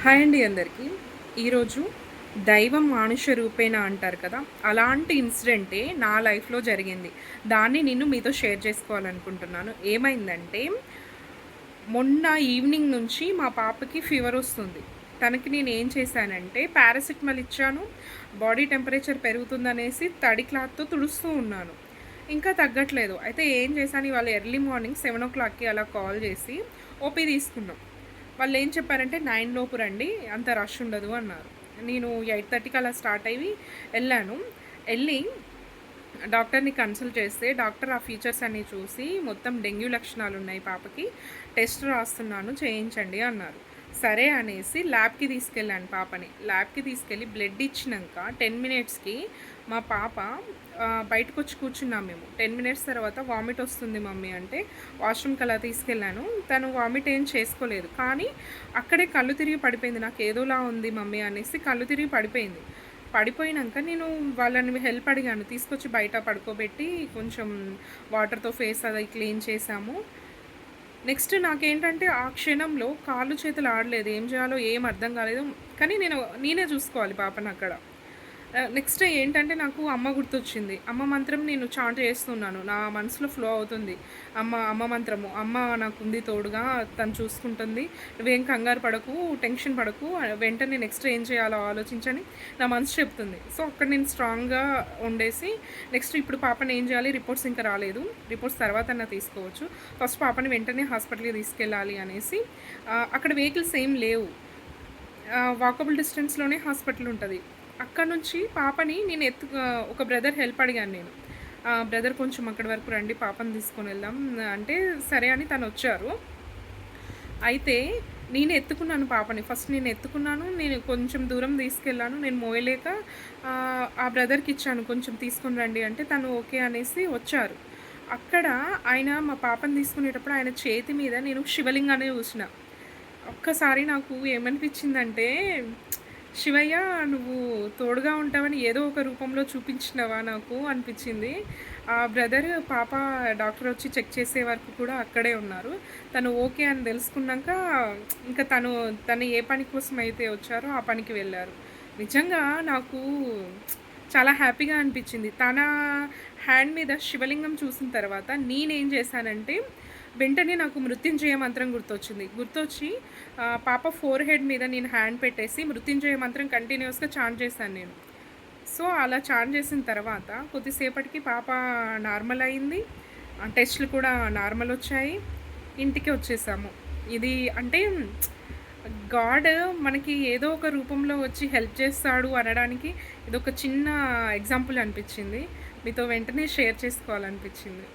Hi అండి అందరికీ. ఈరోజు దైవం మానుష రూపేణ అంటారు కదా! అలాంటి ఇన్సిడెంటే నా లైఫ్‌లో జరిగింది. దాన్ని నేను మీతో షేర్ చేసుకోవాలనుకుంటున్నాను. ఏమైందంటే, మొన్న ఈవినింగ్ నుంచి మా పాపకి ఫీవరొస్తుంది. తనకి నేనేం చేశానంటే, పారాసిటమాల్ ఇచ్చాను. బాడీ టెంపరేచర్ పెరుగుతుందనేసి తడి క్లాత్‌తో తుడుస్తూ ఉన్నాను. ఇంకా తగ్గట్లేదు. అయితే ఏం చేశాను, ఇవాళ ఎర్లీ మార్నింగ్ 7:00కి అలా కాల్ చేసి ఓపీ తీసుకున్నాం. వాళ్ళేం చెప్పారంటే 9 లోపు రండి, అంత రష్ ఉండదు అన్నారు. నేను 8:30కి అలా స్టార్ట్ అయ్యి ఎళ్ళాను. ఎళ్ళి డాక్టర్‌ని కన్సల్ట్ చేస్తే డాక్టర్ ఆ ఫీచర్స్ అన్నీ చూసి మొత్తం డెంగ్యూ లక్షణాలున్నాయి పాపకి, టెస్ట్ రాస్తున్నాను చేయించండి అన్నారు. సరే అనేసి ల్యాబ్‌కి తీసుకెళ్ళాను పాపని. ల్యాబ్‌కి తీసుకెళ్ళి బ్లడ్ ఇచ్చినంక 10 మినిట్స్‌కి మా పాప బయటకొచ్చి కూర్చున్నాం మేము. 10 మినిట్స్ తర్వాత వామిట్ వస్తుంది మమ్మీ అంటే వాష్‌రూమ్‌కి అలా తీసుకెళ్ళాను. తను వామిట్ ఏం చేసుకోలేదు. కానీ అక్కడే కళ్ళు తిరిగి పడిపోయింది. నాకు ఏదోలా ఉంది మమ్మీ అనేసి కళ్ళు తిరిగి పడిపోయింది. పడిపోయినంక నేను వాళ్ళని హెల్ప్ అడిగాను. తీసుకొచ్చి బయట పడుకోబెట్టి కొంచెం వాటర్‌తో ఫేస్ అది క్లీన్ చేశాము. నెక్స్ట్ నాకేంటంటే ఆ క్షణంలో కాళ్ళు చేతులు ఆడలేదు. ఏం చేయాలో ఏం అర్థం కాలేదు. కానీ నేనే చూసుకోవాలి పాపనక్కడ. నెక్స్ట్ ఏంటంటే నాకు అమ్మ గుర్తొచ్చింది. అమ్మ మంత్రం నేను చాంట్ చేస్తున్నాను. నా మనసులో ఫ్లో అవుతుంది. అమ్మ మంత్రము. అమ్మ నాకుంది తోడుగా, తను చూసుకుంటుంది. నువ్వేం కంగారు పడకు, టెన్షన్ పడకు. వెంటనే నెక్స్ట్ ఏం చేయాలో ఆలోచించని నా మనసు చెప్తుంది. సో, అక్కడ నేను స్ట్రాంగ్‌గా ఉండేసి నెక్స్ట్ ఇప్పుడు పాపని ఏం చేయాలి, రిపోర్ట్స్ ఇంకా రాలేదు. రిపోర్ట్స్ తర్వాతన్నా తీసుకోవచ్చు. ఫస్ట్ పాపని వెంటనే హాస్పిటల్‌కి తీసుకెళ్ళాలి అనేసి అక్కడ వెహికల్స్ ఏం లేవు. వాకబుల్ డిస్టెన్స్‌లోనే హాస్పిటల్ ఉంటది. అక్కడ నుంచి పాపని నేను ఒక బ్రదర్ హెల్ప్ అడిగాను నేను. బ్రదర్ కొంచెం అక్కడి వరకు రండి పాపని తీసుకొని వెళ్దాం అంటే సరే అని తనొచ్చారు. అయితే నేను ఎత్తుకున్నాను పాపని. ఫస్ట్ నేను ఎత్తుకున్నాను. నేను కొంచెం దూరం తీసుకెళ్ళాను. నేను మోయలేక ఆ బ్రదర్‌కి ఇచ్చాను. కొంచెం తీసుకొని రండి అంటే తను ఓకే అనేసి వచ్చారు. అక్కడ ఆయన మా పాపని తీసుకునేటప్పుడు ఆయన చేతి మీద నేను శివలింగాన్ని చూసిన. ఒక్కసారి నాకు ఏమనిపించిందంటే, శివయ్య నువ్వు తోడుగా ఉంటావని ఏదో ఒక రూపంలో చూపించినవా నాకు అనిపించింది. ఆ బ్రదర్ పాప డాక్టర్ వచ్చి చెక్ చేసే వరకు కూడా అక్కడే ఉన్నారు. తను ఓకే అని తెలుసుకున్నాక ఇంకా తను ఏ పని కోసం అయితే వచ్చారో ఆ పనికి వెళ్ళారు. నిజంగా నాకు చాలా హ్యాపీగా అనిపించింది. తన హ్యాండ్ మీద శివలింగం చూసిన తర్వాత నేనేం చేశానంటే వెంటనే నాకు మృత్యుంజయ మంత్రం గుర్తొచ్చింది. గుర్తొచ్చి పాప ఫోర్ హెడ్ మీద నేను హ్యాండ్ పెట్టేసి మృత్యుంజయ మంత్రం కంటిన్యూస్‌గా చాంట్ చేశాను నేను. సో, అలా చాంట్ చేసిన తర్వాత కొద్దిసేపటికి పాప నార్మల్ అయింది. టెస్ట్‌లు కూడా నార్మల్ వచ్చాయి. ఇంటికి వచ్చేసాము. ఇది అంటే గాడ్ మనకి ఏదో ఒక రూపంలో వచ్చి హెల్ప్ చేస్తాడు అనడానికి ఇదొక చిన్న ఎగ్జాంపుల్ అనిపించింది. మీతో వెంటనే షేర్ చేసుకోవాలనిపించింది.